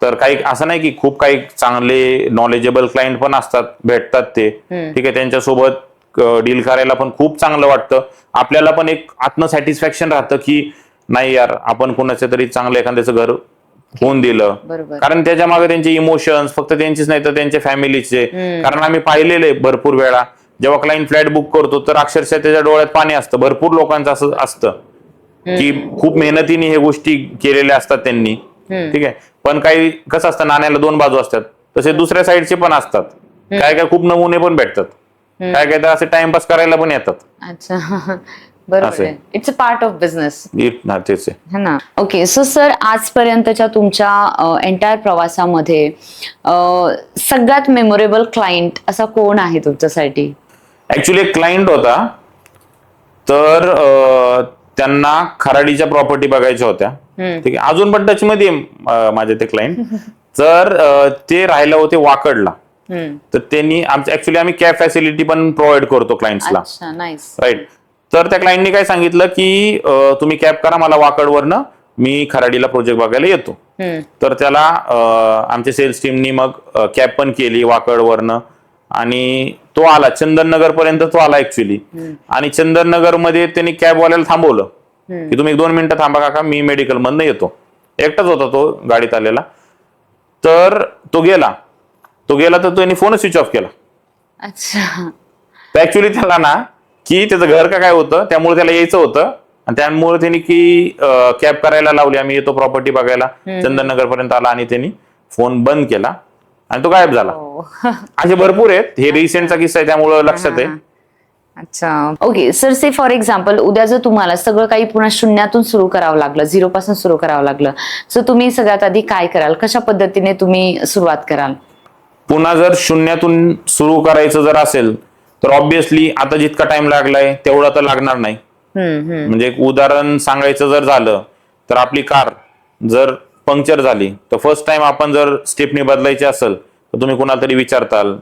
तर काही असं नाही की खूप काही चांगले नॉलेजेबल क्लायंट पण असतात, भेटतात ते. ठीक आहे. त्यांच्यासोबत डील करायला पण खूप चांगलं वाटतं. आपल्याला पण एक आत्मसॅटिस्फॅक्शन राहतं की नाही यार, आपण कोणाचं तरी चांगलं एखाद्याचं घर होऊन दिलं. कारण त्याच्या मागे त्यांचे इमोशन्स फक्त त्यांचीच नाही तर त्यांच्या फॅमिलीचे. कारण आम्ही पाहिलेले भरपूर वेळा जेव्हा क्लायंट फ्लॅट बुक करतो तर अक्षरशः त्याच्या डोळ्यात पाणी असतं. भरपूर लोकांचं असं असतं की खूप मेहनतीने हे गोष्टी केलेल्या असतात त्यांनी. ठीक आहे. पण काही कसं असतं, नाण्याला 2 बाजू असतात, तसे दुसऱ्या साईडचे पण असतात. काय काय खूप नमुने पण भेटतात, काय काय तर असे टाइमपास करायला पण येतात. अच्छा. बरोबर आहे. It's a part of business. तेच आहे. है ना. ओके, सो सर आजपर्यंतच्या तुमच्या एंटायर प्रवासामध्ये सगळ्यात मेमोरेबल क्लायंट असा कोण आहे तुमच्यासाठी? ऍक्च्युली एक क्लायंट होता, तर त्यांना खराडीच्या प्रॉपर्टी बघायच्या होत्या. ठीक आहे, अजून पण टच मध्ये माझे ते क्लायंट. तर ते राहायला होते वाकडला. तर त्यांनी ऍक्च्युली आम्ही कॅब फॅसिलिटी पण प्रोव्हाइड करतो क्लायंट्सला. राईट. तर त्या क्लायंटनी काय सांगितलं की तुम्ही कॅब करा, मला वाकडवरनं मी खराडीला प्रोजेक्ट बघायला येतो. तर त्याला आमच्या सेल्स टीमनी मग कॅब पण केली वाकडवरनं, आणि तो आला चंदननगर पर्यंत. तो आला ऍक्च्युली, आणि चंदननगर मध्ये त्यांनी कॅबवाल्याला थांबवलं की तुम्ही 1-2 मिनिटं थांबा काका, मी मेडिकल मधनं येतो. एकटाच होता तो गाडीत आलेला. तर तो गेला तर त्यांनी फोन स्विच ऑफ केला. अच्छा. तर ऍक्च्युली त्याला ना की त्याचं घर का काय होतं, त्यामुळे त्याला यायचं होतं, आणि त्यामुळे त्यांनी की कॅब करायला लावली. आम्ही येतो प्रॉपर्टी बघायला. चंदननगर पर्यंत आला आणि त्यांनी फोन बंद केला आणि तो गायब झाला. असे भरपूर आहेत. हे रिसेंटचा किस्सा आहे त्यामुळे लक्षात आहे. अच्छा. Okay sir, say for example उद्या जर तुम्हाला सगळं काही पुन्हा शून्यातून सुरू करावं लागलं, 0 पासून सुरू करावं लागलं, सो तुम्ही सगळ्यात आधी काय कराल? कशा पद्धतीने तुम्ही सुरुवात कराल? पुन्हा जर शून्यातून सुरू करायचं जर असेल तर ऑब्व्हियसली आता जितका टाइम लागलाय तेवढा तर लागणार नाही. म्हणजे एक उदाहरण सांगायचं जर झालं तर आपली कार जर पंक्चर झाली तर फर्स्ट टाइम आपण जर स्टेपनी बदलायची असेल तर तुम्ही कुणाला तरी विचारताल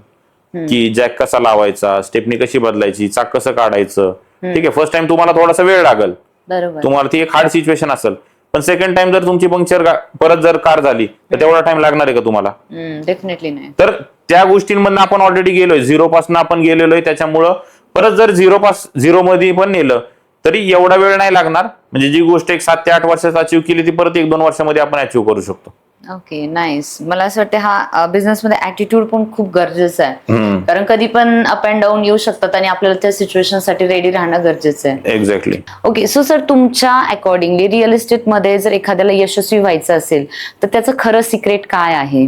की जॅक कसा लावायचा, स्टेपनी कशी बदलायची, चाक कसं काढायचं. ठीक आहे, फर्स्ट टाइम तुम्हाला थोडासा वेळ लागेल, तुम्हाला ती एक हार्ड सिच्युएशन असेल. पण सेकंड टाइम जर तुमची पंक्चर परत जर कार झाली तर तेवढा टाइम लागणार आहे का तुम्हाला? डेफिनेटली नाही. तर त्या गोष्टींमधून आपण ऑलरेडी गेलोय, 0 पासून आपण गेलेलो आहे. त्याच्यामुळं परत जर 0 मध्ये पण नेलं तरी एवढा वेळ नाही लागणार. म्हणजे जी गोष्ट एक 7 ते 8 वर्षात अचीव्ह केली ती परत 1-2 वर्षामध्ये आपण अचीव्ह करू शकतो. Okay, nice. मला असं वाटतं हा बिझनेसमध्ये ऍटिट्यूड पण खूप गरजेचं आहे, कारण कधी पण अप अँड डाऊन येऊ शकतात आणि आपल्याला त्या सिच्युएशन साठी रेडी राहणं गरजेचं आहे. एक्झॅक्टली. ओके, सो सर तुमच्या अकॉर्डिंगली रिअल इस्टेट मध्ये जर एखाद्याला यशस्वी व्हायचं असेल तर त्याचं खरं सिक्रेट काय आहे?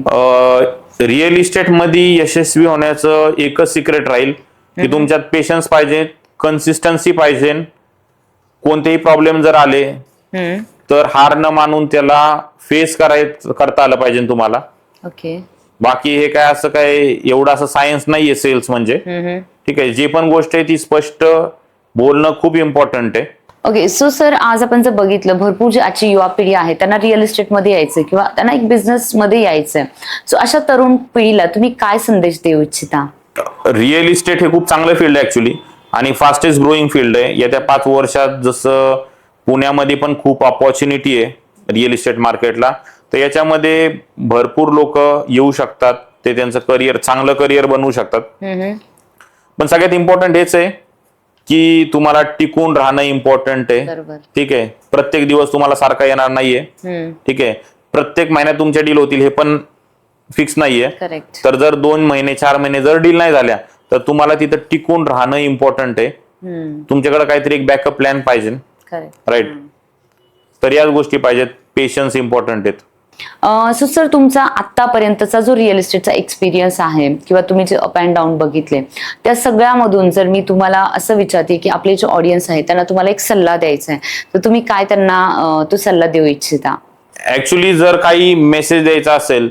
रिअल इस्टेट मध्ये यशस्वी होण्याचं एकच सिक्रेट राहील की तुमच्यात पेशन्स पाहिजे, कन्सिस्टन्सी पाहिजे. कोणतेही प्रॉब्लेम जर आले तर हार न मानून त्याला फेस करता आलं पाहिजे तुम्हाला. ओके. बाकी हे काय असं काय एवढं असं सायन्स नाहीये सेल्स म्हणजे. ठीक आहे, जी पण गोष्ट आहे ती स्पष्ट बोलणं खूप इम्पॉर्टंट आहे. ओके, सो सर आज आपण जर बघितलं भरपूर जी आजची युवा पिढी आहे त्यांना रिअल इस्टेट मध्ये यायचंय किंवा त्यांना एक बिझनेस मध्ये यायचंय, सो अशा तरुण पिढीला तुम्ही काय संदेश देऊ इच्छिता? रिअल इस्टेट हे खूप चांगलं फील्ड आहे ऍक्च्युली, आणि फास्टेस्ट ग्रोईंग फील्ड आहे. येत्या 5 वर्षात जसं पुण्यामध्ये पण खूप ऑपॉर्च्युनिटी आहे रिअल इस्टेट मार्केटला, तर याच्यामध्ये भरपूर लोक येऊ शकतात. ते त्यांचं चांगलं करिअर बनवू शकतात. पण सगळ्यात इम्पॉर्टंट हेच आहे की तुम्हाला टिकून राहणं इम्पॉर्टंट आहे. ठीक आहे, प्रत्येक दिवस तुम्हाला सारखा येणार नाहीये. ठीक आहे, प्रत्येक महिन्यात तुमच्या डील होतील हे पण फिक्स नाहीये. तर जर 2 महिने 4 महिने जर डील नाही झाल्या तर तुम्हाला तिथं टिकून राहणं इम्पॉर्टंट आहे. तुमच्याकडे काहीतरी एक बॅकअप प्लॅन पाहिजे. राईट. तर याच गोष्टी पाहिजेत. पेशन्स इम्पॉर्टंट आहेत. सो सर तुमचा आतापर्यंतचा जो रिअल इस्टेटचा एक्सपिरियन्स आहे किंवा तुम्ही जे अप अँड डाऊन बघितले त्या सगळ्यामधून जर मी तुम्हाला असं विचारते की आपले जे ऑडियन्स आहे त्यांना तुम्हाला एक सल्ला द्यायचा आहे तर तुम्ही काय त्यांना तो सल्ला देऊ इच्छिता? ऍक्च्युली जर काही मेसेज द्यायचा असेल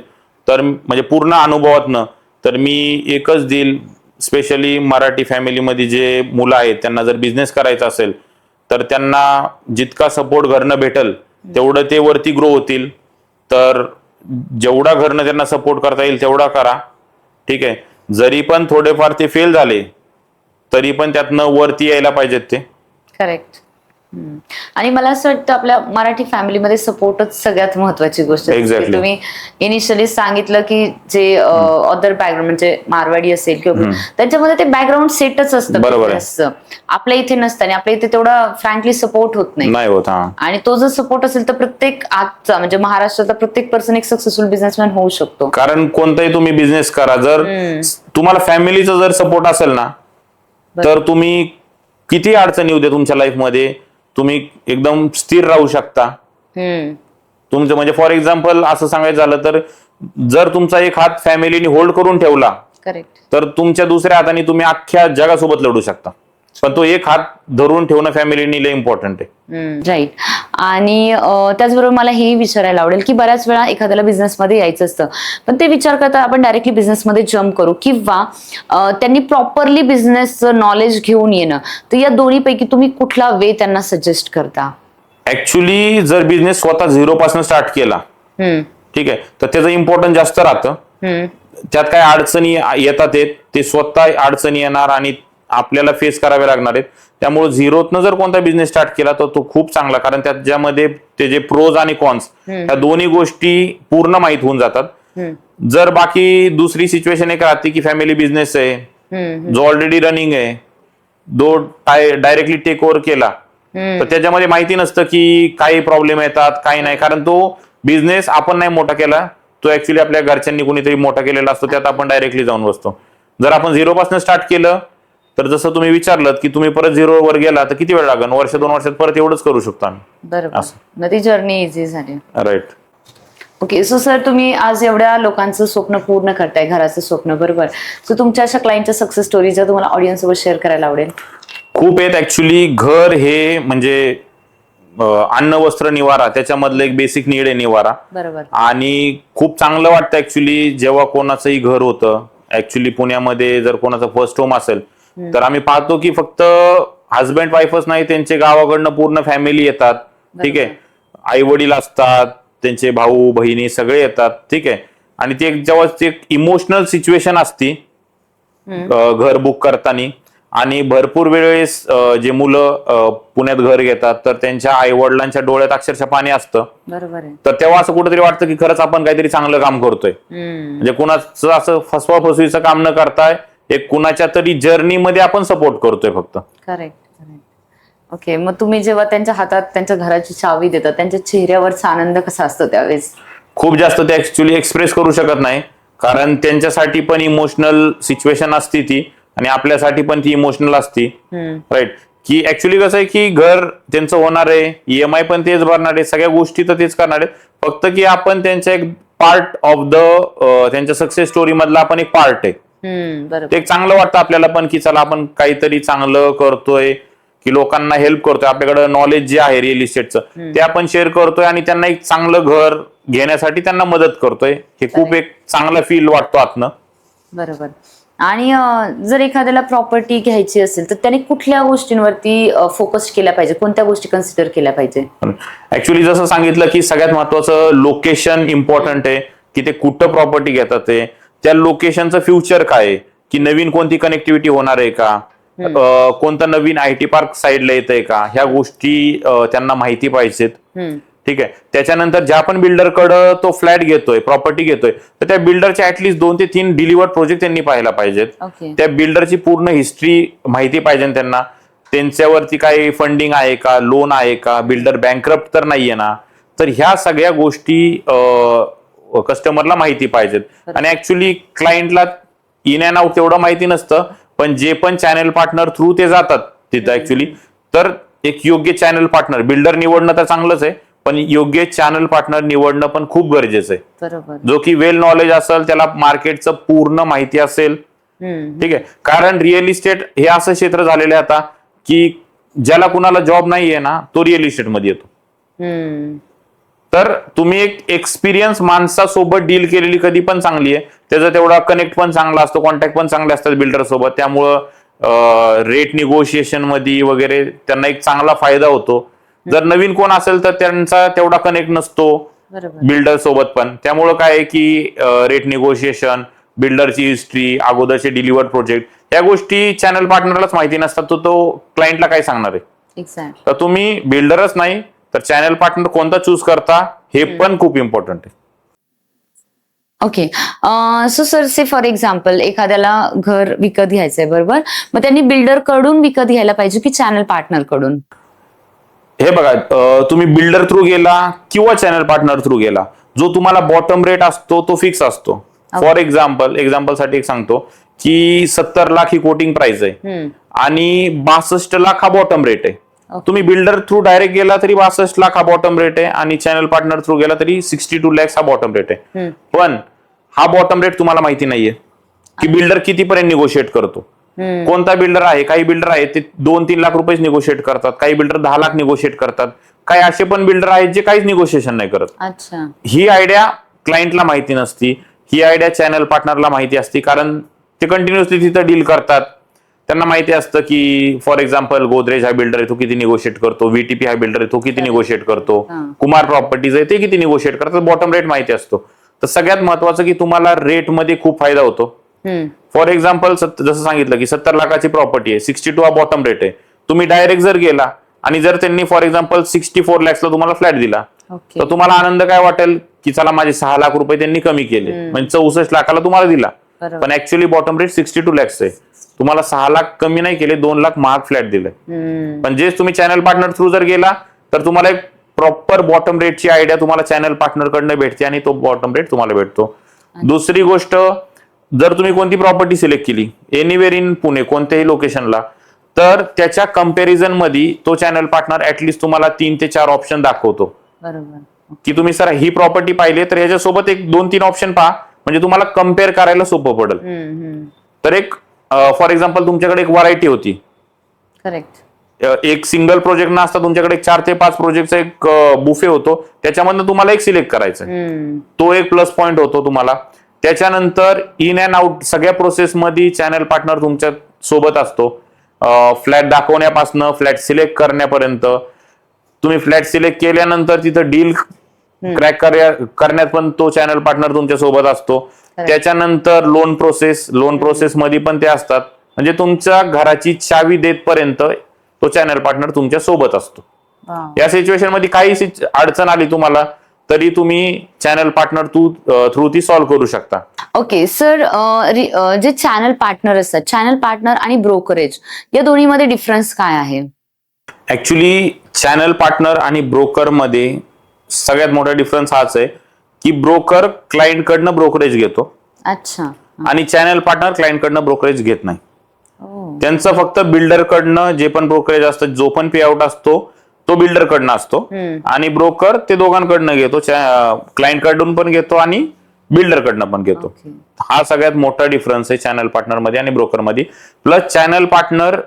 तर म्हणजे पूर्ण अनुभवातनं तर मी एकच देईल, स्पेशली मराठी फॅमिलीमध्ये जे मुलं आहेत त्यांना जर बिझनेस करायचा असेल तर त्यांना जितका सपोर्ट घरनं भेटल तेवढं ते वरती ग्रो होतील. तर जेवढा घरनं त्यांना सपोर्ट करता येईल तेवढा करा. ठीक आहे, जरी पण थोडेफार ते फेल झाले तरी पण त्यातनं वरती यायला पाहिजेत ते. करेक्ट. आणि मला असं वाटतं आपल्या मराठी फॅमिलीमध्ये सपोर्टच सगळ्यात महत्वाची गोष्ट आहे. तुम्ही इनिशियली सांगितलं की जे अदर बॅकग्राऊंड म्हणजे मारवाडी असेल किंवा त्यांच्यामध्ये ते बॅकग्राऊंड सेटच असतं. आपल्या इथे नसतं आणि आपल्या इथे तेवढा फ्रँकली सपोर्ट होत नाही होत. आणि तो जर सपोर्ट असेल तर प्रत्येक आजचा म्हणजे महाराष्ट्राचा प्रत्येक पर्सन एक सक्सेसफुल बिझनेसमॅन होऊ शकतो. कारण कोणताही तुम्ही बिझनेस करा, जर तुम्हाला फॅमिलीचा जर सपोर्ट असेल ना तर तुम्ही किती अडचणी येऊ दे तुमच्या लाईफमध्ये तुम्ही एकदम स्थिर राहू शकता. तुमचं म्हणजे फॉर एक्झाम्पल असं सांगायचं झालं तर जर तुमचा एक हात फॅमिलीने होल्ड करून ठेवला तर तुमच्या दुसऱ्या हाताने तुम्ही अख्ख्या जगासोबत लढू शकता. पण तो एक हात धरून ठेवणं फॅमिलीनी लय इम्पॉर्टंट आहे. राईट. आणि त्याचबरोबर मला हे विचारायला आवडेल की बऱ्याच वेळा एखाद्याला बिझनेसमध्ये यायचं असतं, पण ते विचार करता आपण डायरेक्टली बिझनेसमध्ये जम्प करू किंवा त्यांनी प्रॉपरली बिझनेसचं नॉलेज घेऊन येणं, तर या दोन्हीपैकी तुम्ही कुठला वे त्यांना सजेस्ट करता? ऍक्च्युली जर बिझनेस स्वतः 0 पासून स्टार्ट केला, ठीक आहे, तर त्याचं इम्पॉर्टन्स जास्त राहतं. त्यात काय अडचणी येतात ते स्वतः अडचणी येणार आणि आपल्याला फेस करावे लागणार आहेत. त्यामुळे झिरोतनं जर कोणता बिझनेस स्टार्ट केला तर तो खूप चांगला, कारण त्याच्यामध्ये ते जे प्रोज आणि कॉन्स ह्या दोन्ही गोष्टी पूर्ण माहीत होऊन जातात. जर बाकी दुसरी सिच्युएशन एक राहते की फॅमिली बिझनेस आहे जो ऑलरेडी रनिंग आहे, जो डायरेक्टली टेक ओव्हर केला, तर त्याच्यामध्ये माहिती नसतं की काही प्रॉब्लेम येतात काही नाही, कारण तो बिझनेस आपण नाही मोठा केला, तो ऍक्च्युली आपल्या घरच्यांनी कोणीतरी मोठा केलेला असतो, त्यात आपण डायरेक्टली जाऊन बसतो. जर आपण 0 पासून स्टार्ट केलं तर जसं तुम्ही विचारलं की तुम्ही परत 0 वर गेला तर किती वेळ लागेल, वर्ष 2 वर्षात परत एवढंच करू शकतो आम्ही. बरोबर, ती जर्नी इझी झाली. राईट. ओके. सो सर, तुम्ही आज एवढ्या लोकांचं स्वप्न पूर्ण करताय, घराचं स्वप्न, बरोबर? सो तुमच्या अशा क्लायंटच्या सक्सेस स्टोरी जर तुम्हाला ऑडियन्स सोबत शेअर करायला आवडेल? खूप आहेत ऍक्च्युली. घर हे म्हणजे अन्न वस्त्र निवारा, त्याच्यामधलं एक बेसिक नीड आहे निवारा. बरोबर. आणि खूप चांगलं वाटतं ऍक्च्युली जेव्हा कोणाचंही घर होतं. ऍक्च्युली पुण्यामध्ये जर कोणाचं फर्स्ट होम असेल तर आम्ही पाहतो की फक्त हजबंड वाईफच नाही, त्यांचे गावाकडनं पूर्ण फॅमिली येतात. ठीक आहे, आई वडील असतात, त्यांचे भाऊ बहिणी सगळे येतात. ठीक आहे, आणि ते जेव्हा ते इमोशनल सिच्युएशन असती घर बुक करताना, आणि भरपूर वेळेस जे मुलं पुण्यात घर घेतात तर त्यांच्या आई वडिलांच्या डोळ्यात अक्षरशः पाणी असतं. बरोबर आहे. तर तेव्हा असं कुठेतरी वाटतं की खरंच आपण काहीतरी चांगलं काम करतोय. म्हणजे कुणाचं असं फसवा फसवीचं काम न करताय, एक कुणाच्या तरी जर्नीमध्ये आपण सपोर्ट करतोय फक्त. करेक्ट. ओके. मग तुम्ही जेव्हा त्यांच्या हातात त्यांच्या घराची चावी देता, त्यांच्या चेहऱ्यावरचा आनंद कसा असतो त्यावेळेस? खूप जास्त ते ऍक्च्युली एक्सप्रेस करू शकत नाही, कारण त्यांच्यासाठी पण इमोशनल सिच्युएशन असती ती, आणि आपल्यासाठी पण ती इमोशनल असती. राईट. की ऍक्च्युली कसं आहे की घर त्यांचं होणार आहे, EMI पण तेच भरणार आहे, सगळ्या गोष्टी तर तेच करणार आहेत, फक्त की आपण त्यांच्या एक पार्ट ऑफ द त्यांच्या सक्सेस स्टोरी मधला आपण एक पार्ट आहे. ते एक चांगलं वाटतं आपल्याला पण की चला आपण काहीतरी चांगलं करतोय, की लोकांना हेल्प करतोय, आपल्याकडे नॉलेज जे आहे रिअल इस्टेटचं ते आपण शेअर करतोय आणि त्यांना एक चांगलं घर घेण्यासाठी त्यांना मदत करतोय. हे खूप एक चांगला फील वाटतो आतनं. बरोबर. आणि जर एखाद्याला प्रॉपर्टी घ्यायची असेल तर त्याने कुठल्या गोष्टींवरती फोकस केला पाहिजे, कोणत्या गोष्टी कन्सिडर केल्या पाहिजे? ऍक्च्युली जसं सांगितलं की सगळ्यात महत्वाचं लोकेशन इम्पॉर्टंट आहे, की ते कुठं प्रॉपर्टी घेतात ते, त्या लोकेशनचं फ्युचर काय आहे, की नवीन कोणती कनेक्टिव्हिटी होणार आहे का, कोणतं नवीन IT पार्क साईडला येत आहे का, ह्या गोष्टी त्यांना माहिती पाहिजेत. ठीक आहे. त्याच्यानंतर ज्या पण बिल्डरकडं तो फ्लॅट घेतोय, प्रॉपर्टी घेतोय, तर त्या बिल्डरचे ऍटलीस्ट 2 ते 3 डिलिव्हर्ड प्रोजेक्ट त्यांनी पाहायला पाहिजेत. त्या बिल्डरची पूर्ण हिस्ट्री माहिती पाहिजे त्यांना, त्यांच्यावरती काही फंडिंग आहे का, लोन आहे का, बिल्डर बँकरप्ट तर नाहीये ना. तर ह्या सगळ्या गोष्टी कस्टमरला माहिती पाहिजेत. आणि ऍक्च्युली क्लायंटला इन अँड आउट तेवढं माहिती नसतं, पण जे पण चॅनल पार्टनर थ्रू ते जातात तिथं ऍक्च्युली, तर एक योग्य चॅनल पार्टनर, बिल्डर निवडणं तर चांगलंच आहे, पण योग्य चॅनल पार्टनर निवडणं पण खूप गरजेचं आहे. बरोबर. जो की वेल नॉलेज असेल, त्याला मार्केटचं पूर्ण माहिती असेल. ठीक आहे, कारण रिअल इस्टेट हे असं क्षेत्र झालेलं आहे आता की ज्याला कुणाला जॉब नाहीये ना तो रिअल इस्टेट मध्ये येतो. तर तुम्ही एक एक्सपिरियन्स माणसासोबत डील केलेली कधी पण चांगली आहे, त्याचा तेवढा कनेक्ट पण चांगला असतो, कॉन्टॅक्ट पण चांगले असतात बिल्डर सोबत, त्यामुळं रेट निगोशिएशन मध्ये वगैरे त्यांना एक चांगला फायदा होतो. जर नवीन कोण असेल तर त्यांचा तेवढा कनेक्ट नसतो बिल्डर सोबत पण, त्यामुळं काय आहे की रेट निगोशिएशन, बिल्डरची हिस्ट्री, अगोदरचे डिलिव्हर्ड प्रोजेक्ट, या गोष्टी चॅनल पार्टनरलाच माहिती नसतात, तो क्लायंटला काय सांगणार आहे. तर तुम्ही बिल्डरच नाही तर चॅनल पार्टनर कोणता चूज करता हे पण खूप इम्पॉर्टंट आहे. Okay. So sir, say for example एखाद्याला घर विकत घ्यायचंय, बरोबर, मग त्यांनी बिल्डर कडून विकत घ्यायला पाहिजे की चॅनल पार्टनर कडून? हे बघा, तुम्ही बिल्डर थ्रू गेला किंवा चॅनल पार्टनर थ्रू गेला, जो तुम्हाला बॉटम रेट असतो तो फिक्स असतो. फॉर एक्झाम्पल साठी एक सांगतो की 70 लाख ही कोटिंग प्राइस आहे आणि 62 लाख हा बॉटम रेट आहे. तुम्ही बिल्डर थ्रू डायरेक्ट गेला तरी 62 लाख हा बॉटम रेट आहे आणि चॅनल पार्टनर थ्रू गेला तरी 62 लॅक्स हा बॉटम रेट आहे. पण हा बॉटम रेट तुम्हाला माहिती नाहीये की बिल्डर कितीपर्यंत निगोशिएट करतो. कोणता बिल्डर आहे, काही बिल्डर आहेत ते 2-3 लाख रुपये निगोशिएट करतात, काही बिल्डर 10 लाख निगोशिएट करतात, काही असे पण बिल्डर आहेत जे काहीच निगोशिएशन नाही करत. अच्छा. ही आयडिया क्लायंटला माहिती नसती, ही आयडिया चॅनल पार्टनरला माहिती असते, कारण ते कंटिन्युअसली तिथं डील करतात. त्यांना माहिती असतं की फॉर एक्झाम्पल गोदरेज हा बिल्डर आहे तो किती निगोशिएट करतो, व्हीटीपी हा बिल्डर आहे तो किती निगोशिएट करतो, कुमार प्रॉपर्टीज आहे ते किती निगोशिएट करतात, बॉटम रेट माहिती असतो. तर सगळ्यात महत्वाचं की तुम्हाला रेटमध्ये खूप फायदा होतो. फॉर एक्झाम्पल जसं सांगितलं की 70 लाखाची प्रॉपर्टी आहे, 62 हा बॉटम रेट आहे. तुम्ही डायरेक्ट जर गेला आणि जर त्यांनी फॉर एक्झाम्पल 64 लॅक्सला तुम्हाला फ्लॅट दिला, तर तुम्हाला आनंद काय वाटेल की चला माझे 6 लाख रुपये त्यांनी कमी केले, म्हणजे 64 लाखाला तुम्हाला दिला. पण ऍक्च्युअली बॉटम रेट 62 लॅक्स आहे, तुम्हाला 6 लाख कमी नाही केले, 2 लाख महाग फ्लॅट दिले. पण जे तुम्ही चॅनल पार्टनर थ्रू जर गेला तर तुम्हाला एक प्रॉपर बॉटम रेटची आयडिया तुम्हाला चॅनल पार्टनर कडनं भेटते आणि तो बॉटम रेट तुम्हाला भेटतो. दुसरी गोष्ट, जर तुम्ही कोणती प्रॉपर्टी सिलेक्ट केली एनिवेअर इन पुणे कोणत्याही लोकेशनला, तर त्याच्या कंपॅरिझन मध्ये तो चॅनल पार्टनर ऍटलिस्ट तुम्हाला 3 ते 4 ऑप्शन दाखवतो. बरोबर. की तुम्ही सर ही प्रॉपर्टी पाहिली तर ह्याच्यासोबत एक 2-3 ऑप्शन पहा, म्हणजे तुम्हाला कम्पेअर करायला सोपं पडेल. तर एक फॉर एक्झाम्पल तुमच्याकडे एक व्हरायटी होती, करेक्ट, एक सिंगल प्रोजेक्ट न असता तुमच्याकडे 4 ते 5 प्रोजेक्टचा एक बुफे होतो, त्याच्यामधनं तुम्हाला एक सिलेक्ट करायचा, तो एक प्लस पॉइंट होतो तुम्हाला. त्याच्यानंतर इन अँड आउट सगळ्या प्रोसेसमध्ये चॅनल पार्टनर तुमच्या सोबत असतो. फ्लॅट दाखवण्यापासून फ्लॅट सिलेक्ट करण्यापर्यंत, तुम्ही फ्लॅट सिलेक्ट केल्यानंतर तिथं डील क्रॅक करण्यात पण तो चॅनल पार्टनर तुमच्या सोबत असतो. त्याच्यानंतर लोन प्रोसेस मध्ये पण ते असतात, म्हणजे तुमच्या घराची चावी देतपर्यंत तो चॅनल पार्टनर तुमच्या सोबत असतो. या सिच्युएशन मध्ये काही अडचण आली तुम्हाला तरी तुम्ही चॅनल पार्टनर थ्रू ती सॉल्व्ह करू शकता. ओके सर, जे चॅनल पार्टनर असतात, चॅनल पार्टनर आणि ब्रोकरेज या दोन्हीमध्ये डिफरन्स काय आहे? ऍक्च्युली चॅनल पार्टनर आणि ब्रोकर मध्ये सगळ्यात मोठा डिफरन्स हाच आहे की ब्रोकर क्लायंट कडनं ब्रोकरेज घेतो. अच्छा. आणि चॅनल पार्टनर क्लायंट कडनं ब्रोकरेज घेत नाही. त्यांचं फक्त बिल्डर कडनं जे पण ब्रोकरेज असतं, जो पण पे आउट असतो तो बिल्डर कडनं असतो, आणि ब्रोकर ते दोघांकडनं घेतो, क्लायंट कडून पण घेतो आणि बिल्डर कडनं पण घेतो. हा सगळ्यात मोठा डिफरन्स आहे चॅनल पार्टनर मध्ये आणि ब्रोकर मध्ये. प्लस चॅनल पार्टनर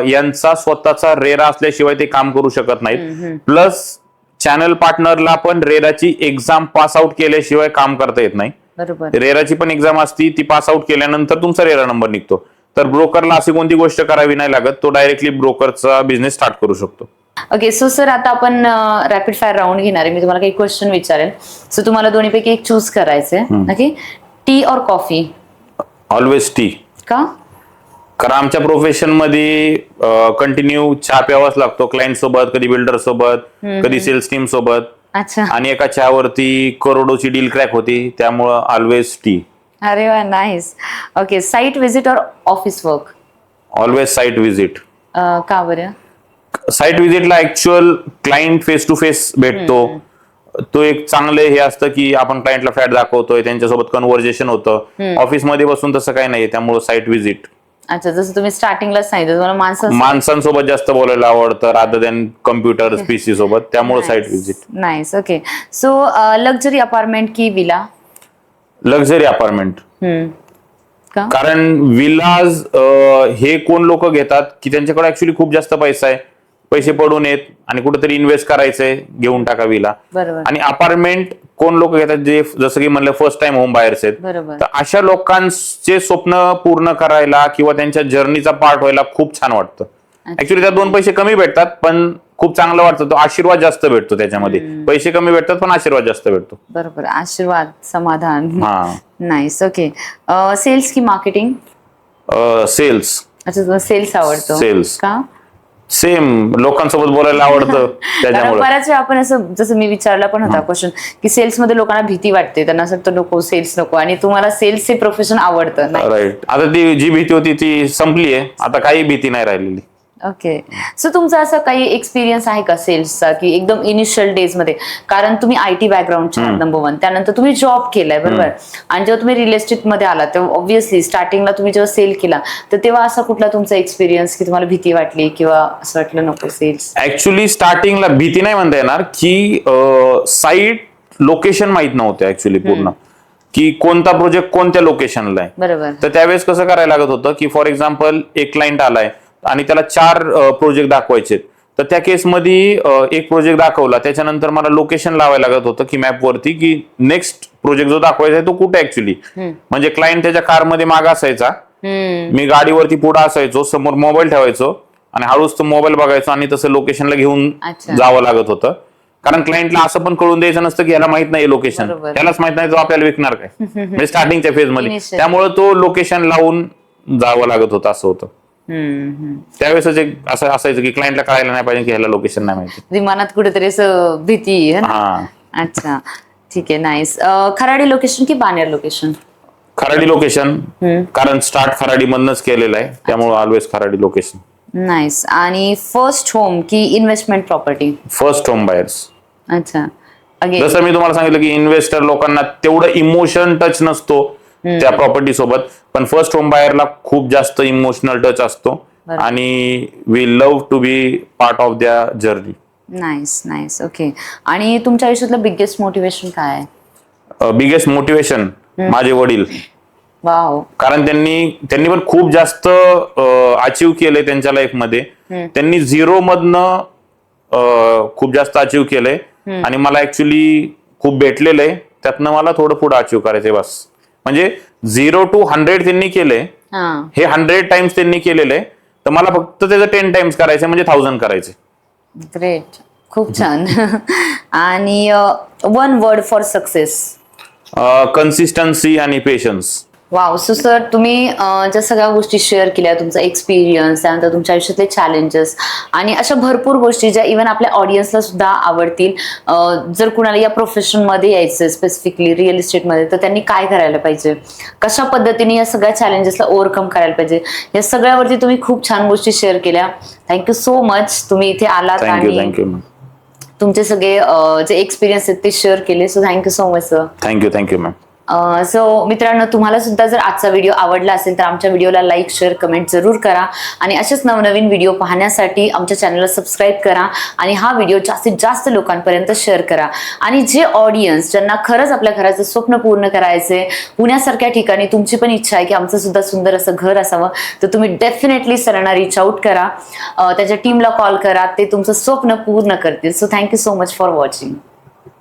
यांचा स्वतःचा रेरा असल्याशिवाय ते काम करू शकत नाहीत. प्लस चॅनल पार्टनरला पण रेराची एक्झाम पास आउट केल्याशिवाय काम करता येत नाही. रेराची पण एक्झाम असती, ती पास आउट केल्यानंतर तुमचा रेरा नंबर निघतो. तर ब्रोकरला अशी कोणती गोष्ट करावी नाही लागत, तो डायरेक्टली ब्रोकरचा बिझनेस स्टार्ट करू शकतो. ओके, सो सर आता आपण रॅपिड फायर राऊंड घेणार आहे. मी तुम्हाला काही क्वेश्चन विचारेल, सो तुम्हाला दोन्हीपैकी एक चूज करायचंय. ओके, टी और कॉफी? Always T. का? कारण आमच्या प्रोफेशन मध्ये कंटिन्यू चहा प्यावाच लागतो, क्लायंट सोबत, कधी बिल्डर सोबत, कधी सेल्स टीम सोबत. अच्छा. आणि एका चहावरती करोडोची डील क्रॅक होती, त्यामुळं ऑलवेज टी. अरे वा, नाईस. ओके, साइट विजिट और office work? Always site visit. का बरं? साइट विजिटला actual client face to face भेटतो, तो एक चांगले हे असतं की आपण क्लायंटला फ्लॅट दाखवतोय, त्यांच्यासोबत कन्व्हर्सेशन होतं. ऑफिसमध्ये बसून तसं काही नाही, त्यामुळे साइट विजिट. अच्छा, जसं तुम्ही स्टार्टिंगला सांगितलं तुम्हाला माणसांसोबत जास्त बोलायला आवडतं रादर दॅन कम्प्युटर पीसी सोबत, त्यामुळे site visit. Nice. Okay, so luxury apartment की विला? Luxury apartment. कारण विलाज हे कोण लोक घेतात की त्यांच्याकडे ऍक्च्युली खूप जास्त पैसा आहे, पैसे पडून येत आणि कुठेतरी इन्व्हेस्ट करायचंय, घेऊन टाका विला. आणि अपार्टमेंट कोण लोक घेतात जे जसं की म्हणलं फर्स्ट टाइम होम बायर्स आहेत, तर अशा लोकांचे स्वप्न पूर्ण करायला किंवा त्यांच्या जर्नीचा पार्ट व्हायला खूप छान वाटतं. ऍक्च्युली त्यात 2 पैसे कमी भेटतात पण खूप चांगलं वाटतं, तो आशीर्वाद जास्त भेटतो त्याच्यामध्ये. पैसे कमी भेटतात पण आशीर्वाद जास्त भेटतो. बरोबर, आशीर्वाद, समाधान. नाईस. ओके, सेल्स की मार्केटिंग? सेल्स. अच्छा, तुला सेल्स आवडतो? सेल्स. का? सेम, लोकांसोबत बोलायला आवडतं त्याच्यामुळे. बऱ्याच वेळा आपण असं, जसं मी विचारला पण होता क्वेश्चन, की सेल्स मध्ये लोकांना भीती वाटते, त्यांना असं वाटतं नको सेल्स नको, आणि तुम्हाला सेल्सचे प्रोफेशन आवडतं. राईट. आता ती जी भीती होती ती संपली आहे, आता काही भीती नाही राहिलेली. ओके, सो तुमचा असं काही एक्सपिरियन्स आहे का सेल्सचा, की एकदम इनिशियल डेज मध्ये? कारण तुम्ही IT बॅकग्राऊंडचे नंबर 1, त्यानंतर तुम्ही जॉब केलाय, बरोबर, आणि जेव्हा तुम्ही रिअल एस्टेट मध्ये आला तेव्हा ऑब्व्हियसली स्टार्टिंगला तुम्ही जेव्हा सेल केला, तर तेव्हा असा कुठला तुमचा एक्सपिरियन्स की तुम्हाला भीती वाटली किंवा असं वाटलं नको सेल्स? ऍक्च्युली स्टार्टिंगला भीती नाही म्हणता येणार, की साईट लोकेशन माहित नव्हते ऍक्च्युली पूर्ण, की कोणता प्रोजेक्ट कोणत्या लोकेशनला आहे. बरोबर. तर त्यावेळेस कसं करायला लागत होतं की फॉर एक्झाम्पल एक क्लायंट आलाय आणि त्याला 4 प्रोजेक्ट दाखवायचे, तर त्या केसमध्ये एक प्रोजेक्ट दाखवला, त्याच्यानंतर मला लोकेशन लावायला लागत होतं की मॅपवरती की नेक्स्ट प्रोजेक्ट जो दाखवायचा आहे तो कुठे ऍक्च्युली. म्हणजे क्लायंट त्याच्या कारमध्ये माग असायचा, मी गाडीवरती पुढे असायचो, समोर मोबाईल ठेवायचो आणि हळूच तो मोबाईल बघायचो आणि तसं लोकेशनला घेऊन जावं लागत होतं. कारण क्लायंटला असं पण कळून द्यायचं नसतं की याला माहित नाही लोकेशन, त्यालाच माहित नाही तो आपल्याला विकणार काय, म्हणजे स्टार्टिंगच्या फेज मध्ये. त्यामुळे तो लोकेशन लावून जावं लागत होतं, असं होतं. त्यावेळेस एक असं असायचं की क्लायंटला कळायला नाही पाहिजे की ह्याला लोकेशन नाही माहिती, मनात कुठेतरी असं भीती. अच्छा, ठीक आहे, नाईस. खराडी लोकेशन की बाणेर लोकेशन? खराडी लोकेशन, कारण स्टार्ट खराडी मधनच केलेलं आहे, त्यामुळे ऑलवेज खराडी लोकेशन. नाईस. आणि फर्स्ट होम की investment property? First home buyers. अच्छा. जसं मी तुम्हाला सांगितलं की इन्व्हेस्टर लोकांना तेवढं इमोशन टच नसतो त्या प्रॉपर्टी सोबत, पण फर्स्ट होम बायरला खूप जास्त इमोशनल टच असतो आणि we love to be part of the journey. Nice nice. Okay. आणि तुमच्या आयुष्यातलं बिगेस्ट मोटिवेशन काय आहे? बिगेस्ट मोटिवेशन माझे वडील. वाव. कारण त्यांनी पण खूप जास्त अचीव केलंय त्यांच्या लाईफमध्ये. त्यांनी 0 मधनं खूप जास्त अचीव केलंय आणि मला ऍक्च्युली खूप भेटलेलं आहे, त्यातनं मला थोडं पुढे अचीव करायचंय बस. म्हणजे 0 to 100 त्यांनी केलंय, हे 100 टाइम्स त्यांनी केलेलं आहे, तर मला फक्त त्याचं 10 टाइम्स करायचं, म्हणजे 1000 करायचे. ग्रेट, खूप छान. आणि 1 वर्ड फॉर सक्सेस? कन्सिस्टन्सी आणि पेशन्स. वाव. सो सर, तुम्ही ज्या सगळ्या गोष्टी शेअर केल्या, तुमचा एक्सपिरियन्स, त्यानंतर तुमच्या आयुष्यातले चॅलेंजेस आणि अशा भरपूर गोष्टी ज्या इव्हन आपल्या ऑडियन्सला सुद्धा आवडतील. जर कुणाला या प्रोफेशनमध्ये यायचं, स्पेसिफिकली रिअल इस्टेटमध्ये, तर त्यांनी काय करायला पाहिजे, कशा पद्धतीने या सगळ्या चॅलेंजेसला ओव्हरकम करायला पाहिजे, या सगळ्यावरती तुम्ही खूप छान गोष्टी शेअर केल्या. थँक्यू सो मच, तुम्ही इथे आलात आणि तुमचे सगळे जे एक्सपिरियन्स आहेत ते शेअर केले. So thank you so much sir. Thank you ma'am. So मित्रांनो, तुम्हाला सुद्धा जर आजचा व्हिडिओ आवडला असेल तर आमच्या व्हिडिओला लाईक, शेअर, कमेंट जरूर करा आणि असेच नवनवीन व्हिडिओ पाहण्यासाठी आमच्या चॅनलला सबस्क्राईब करा आणि हा व्हिडिओ जास्तीत जास्त लोकांपर्यंत शेअर करा. आणि जे ऑडियन्स ज्यांना खरंच आपल्या घराचं स्वप्न पूर्ण करायचंय, पुण्यासारख्या ठिकाणी तुमची पण इच्छा आहे की आमचं सुद्धा सुंदर असं घर असावं, तर तुम्ही डेफिनेटली सरांना रीच आउट करा, त्याच्या टीमला कॉल करा, ते तुमचं स्वप्न पूर्ण करतील. So thank you so much for watching.